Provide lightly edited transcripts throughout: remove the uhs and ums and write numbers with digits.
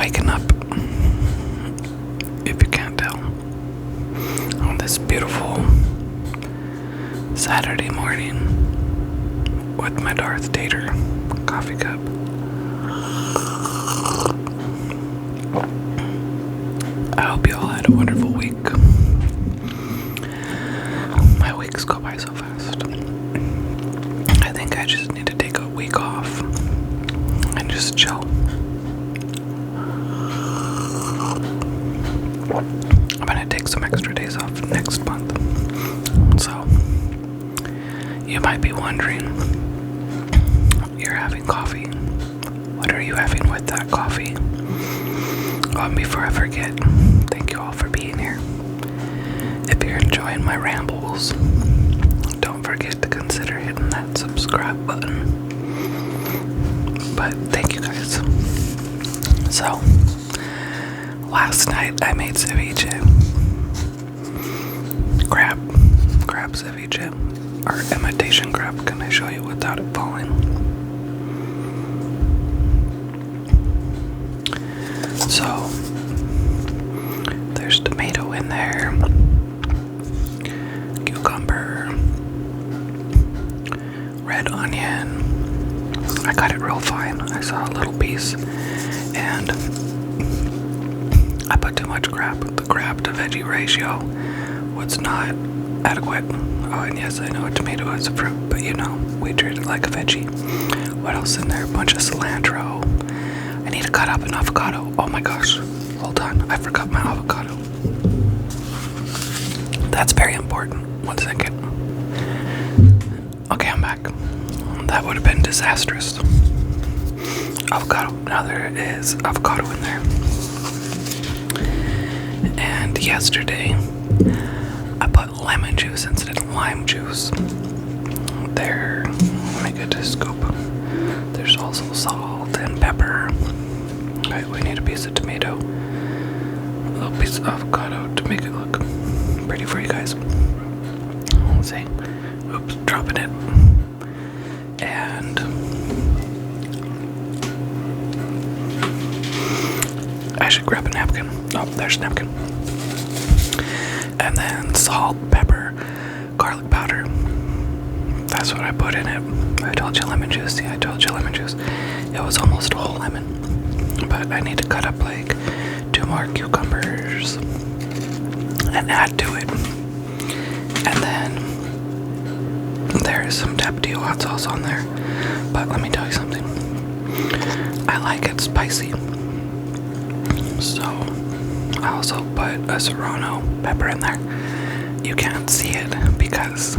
waking up, if you can't tell, on this beautiful Saturday morning with my Darth Vader coffee cup. I hope you all had a wonderful week. My weeks go by so fast. I think I just need to take a week off and just chill. I'm gonna take some extra days off next month. So, you might be wondering, you're having coffee. What are you having with that coffee? Before I forget, thank you all for being here. If you're enjoying my rambles, don't forget to consider hitting that subscribe button. But thank you guys. So, last night I made ceviche. Crab ceviche, or imitation crab. Can I show you without it falling? So, there's tomato in there, cucumber, red onion. I cut it real fine. I saw a little piece, and I put too much crab. The crab to veggie ratio was not adequate. Oh, and yes, I know a tomato is a fruit, but we treat it like a veggie. What else in there? A bunch of cilantro. I need to cut up an avocado. Oh my gosh. Hold on. I forgot my avocado. That's very important. 1 second. Okay, I'm back. That would have been disastrous. Avocado. Now there is avocado in there. And yesterday, I put lemon juice instead of lime juice. There. Let me get this scoop. There's also salt and pepper. Alright, we need a piece of tomato. A little piece of avocado to make it look pretty for you guys. Let's see. Oops, dropping it. And I should grab a napkin. Oh, there's a napkin. And then salt, pepper, garlic powder. That's what I put in it. I told you lemon juice. Yeah, I told you lemon juice. It was almost a whole lemon. But I need to cut up like 2 more cucumbers and add to it. And then there is some tapatio hot sauce on there. But let me tell you something. I like it spicy. So I also put a serrano pepper in there. You can't see it because...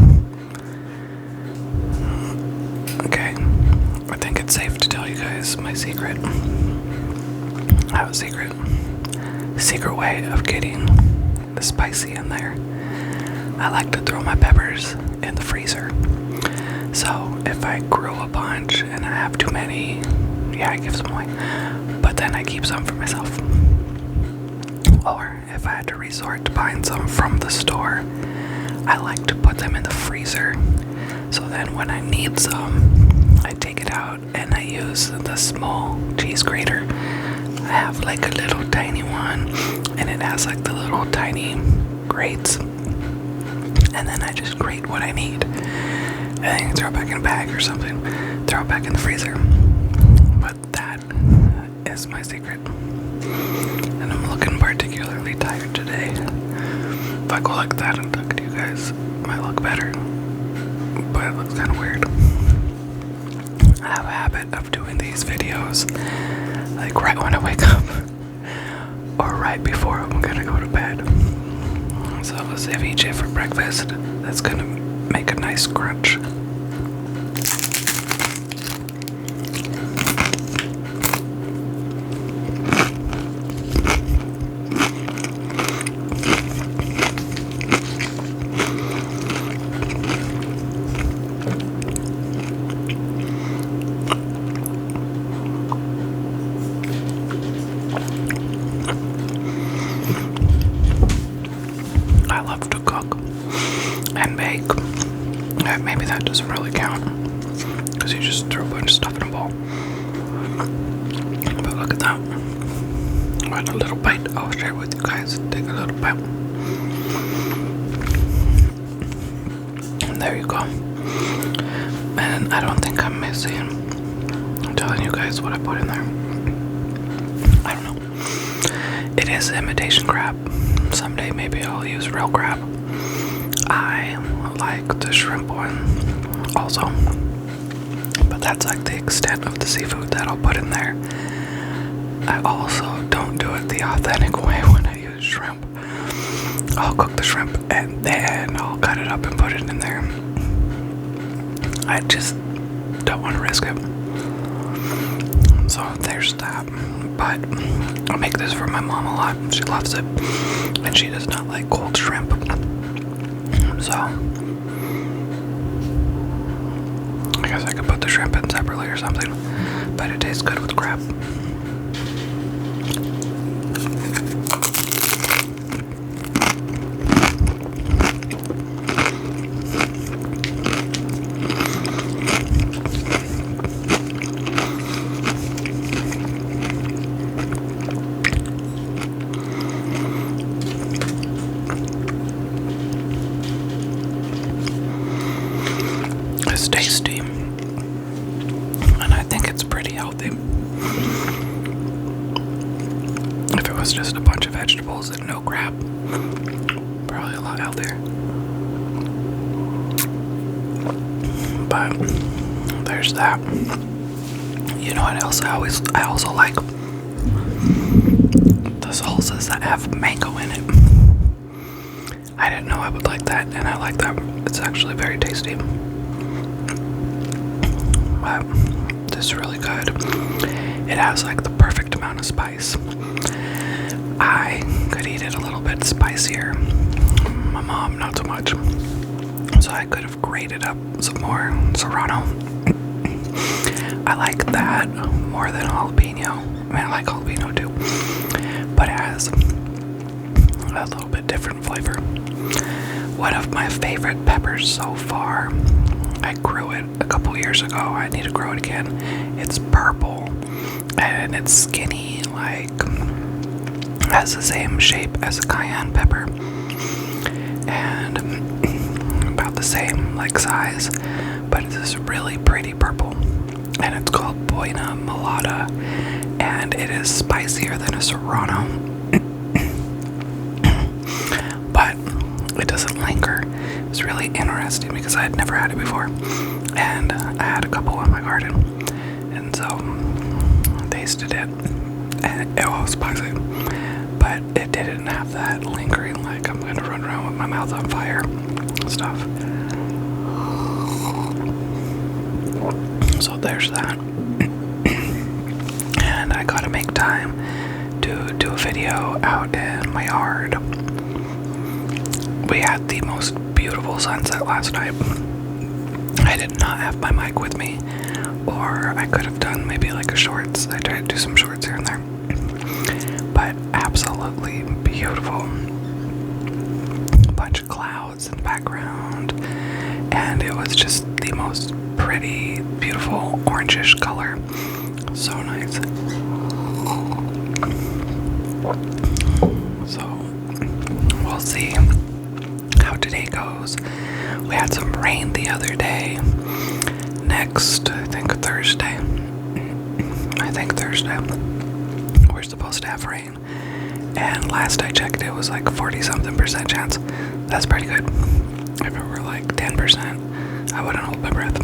Okay, I think it's safe to tell you guys my secret. I have a secret way of getting the spicy in there. I like to throw my peppers in the freezer. So if I grow a bunch and I have too many, I give some away. But then I keep some for myself. Or if I had to resort to buying some from the store, I like to put them in the freezer. So then when I need some, I take it out and I use the small cheese grater. I have like a little tiny one, and it has like the little tiny grates. And then I just grate what I need. And then throw it back in a bag or something. Throw it back in the freezer. But that is my secret. And I'm looking particularly tired today. If I go like that and talk to you guys, it might look better. But it looks kind of weird. I have a habit of doing these videos like right when I wake up or right before I'm gonna go to bed. So a ceviche for breakfast, that's gonna make a nice crunch. I love to cook and bake. Maybe that doesn't really count because you just throw a bunch of stuff in a bowl. But look at that. want a little bite? I'll share with you guys. Take a little bite. And there you go. And I don't think I'm missing. I'm telling you guys what I put in there. I don't know. It is imitation crab. Someday maybe I'll use real crab. I like the shrimp one also. But that's like the extent of the seafood that I'll put in there. I also don't do it the authentic way when I use shrimp. I'll cook the shrimp and then I'll cut it up and put it in there. I just don't want to risk it. So there's that. But I make this for my mom a lot. She loves it. And she does not like cold shrimp. So I guess I could put the shrimp in separately or something. But it tastes good with crab. It's tasty, and I think it's pretty healthy. If it was just a bunch of vegetables and no crab, probably a lot healthier. But there's that. You know what else I also like? The salsas that have mango in it. I didn't know I would like that, and I like that. It's actually very tasty. But this is really good. It has like the perfect amount of spice. I could eat it a little bit spicier. My mom, not so much. So I could have grated up some more serrano. I like that more than jalapeno. I mean, I like jalapeno too. But it has a little bit different flavor. One of my favorite peppers so far, I grew it a couple years ago. I need to grow it again. It's purple and it's skinny, like has the same shape as a cayenne pepper and about the same like size, but it's this really pretty purple, and it's called Buena Mulata, and it is spicier than a serrano, but it doesn't linger. It was really interesting because I had never had it before, and I had a couple in my garden, and so I tasted it, and it was spicy, but it didn't have that lingering like I'm gonna run around with my mouth on fire stuff. So there's that. And I gotta make time to do a video out in my yard. We had the most beautiful sunset last night. I did not have my mic with me, or I could have done maybe like a shorts. I tried to do some shorts here and there, but absolutely beautiful. A bunch of clouds in the background, and it was just the most pretty, beautiful orangish color. So nice. So we'll see how today goes. We had some rain the other day. Next, I think Thursday, we're supposed to have rain. And last I checked, it was like 40-something% chance. That's pretty good. If it were like 10%, I wouldn't hold my breath.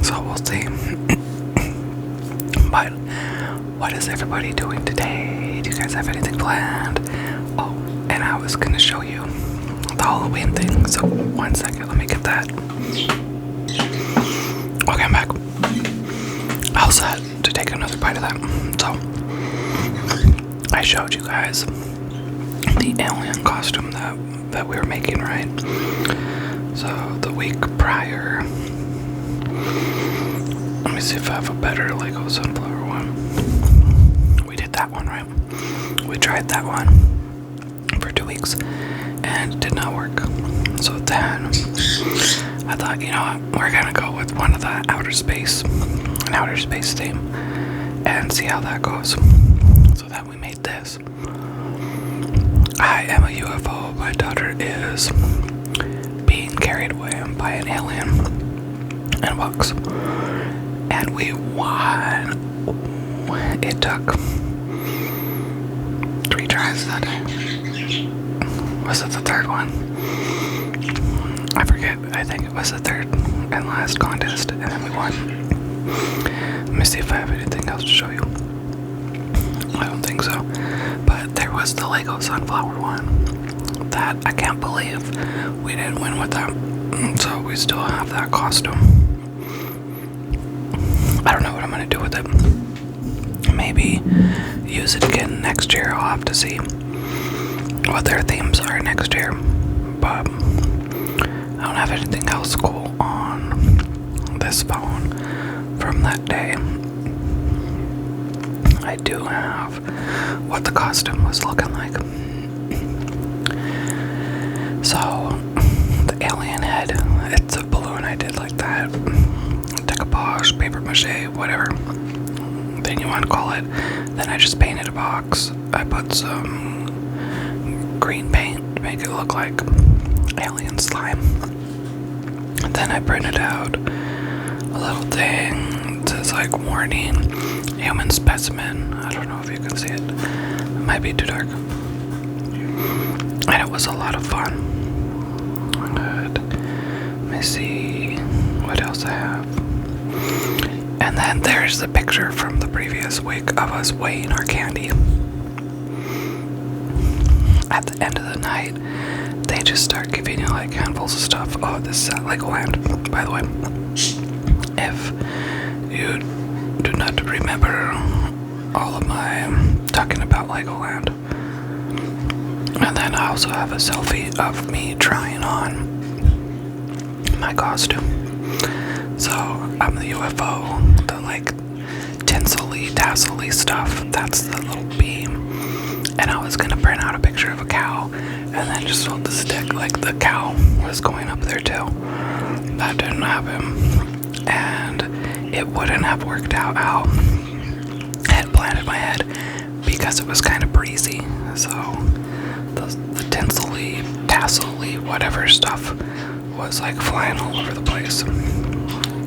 So we'll see. But what is everybody doing today? Do you guys have anything planned? Oh, and I was gonna show you the Halloween thing. So 1 second, let me get that. Okay, I'm back. I was set to take another bite of that. So I showed you guys the alien costume that we were making, right? So the week prior, let me see if I have a better Lego sunflower one. We did that one, right? We tried that one for 2 weeks and it did not work. So then I thought, you know what, we're gonna go with one of the outer space theme and see how that goes. So this. I am a UFO. My daughter is being carried away by an alien in a box. And we won. It took 3 tries that day. Was it the third one? I forget. I think it was the third and last contest, and then we won. Let me see if I have anything else to show you. I don't think so. But there was the Lego Sunflower one. That I can't believe we didn't win with that. So we still have that costume. I don't know what I'm going to do with it. Maybe use it again next year. I'll have to see what their themes are next year. But I don't have anything else cool on this phone from that day. I do have what the costume was looking like. So, the alien head, it's a balloon I did like that. Decoupage, paper mache, whatever thing you want to call it. Then I just painted a box. I put some green paint to make it look like alien slime. And then I printed out a little thing that says like warning, human specimen. I don't know if you can see it. It might be too dark. And it was a lot of fun. Good. Let me see what else I have. And then there's the picture from the previous week of us weighing our candy. At the end of the night, they just start giving you like handfuls of stuff. Oh, this is at Legoland, by the way. If you do not remember all of my talking about Legoland. And then I also have a selfie of me trying on my costume. So I'm the UFO, the like tinsely, tassely stuff. That's the little beam. And I was gonna print out a picture of a cow and then just hold the stick like the cow was going up there too. That didn't happen. And it wouldn't have worked out how I had planned in my head because it was kind of breezy. So the tinsely, tassely, whatever stuff was like flying all over the place.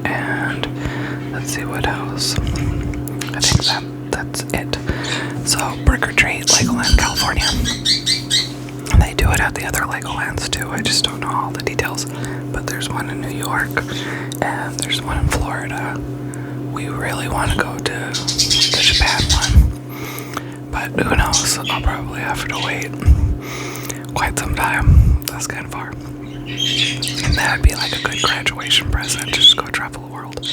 And let's see what else. I think that's it. So Brick or Treat, Legoland, California. They do it at the other Legolands too. I just don't know all the details. But there's one in New York and there's one in Florida. We really want to go to the Japan one. But who knows? I'll probably have to wait quite some time. That's kind of far. And that'd be like a good graduation present. Just go travel the world.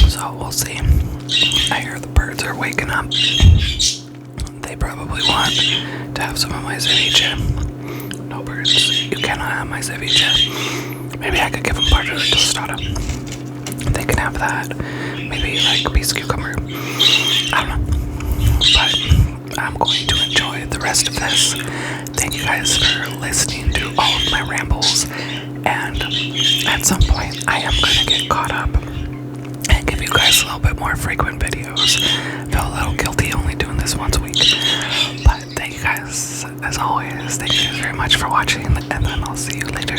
So we'll see. I hear the birds are waking up. They probably want to have some of my ceviche. No birds. You cannot have my ceviche. Maybe I could give them part of the tostada. They can have that. Maybe like a piece of cucumber. I don't know. But I'm going to enjoy the rest of this. Thank you guys for listening to all of my rambles. And at some point, I am going to get caught up and give you guys a little bit more frequent videos. I feel a little guilty only doing this once a week. But thank you guys, as always. Thank you guys very much for watching. And then I'll see you later.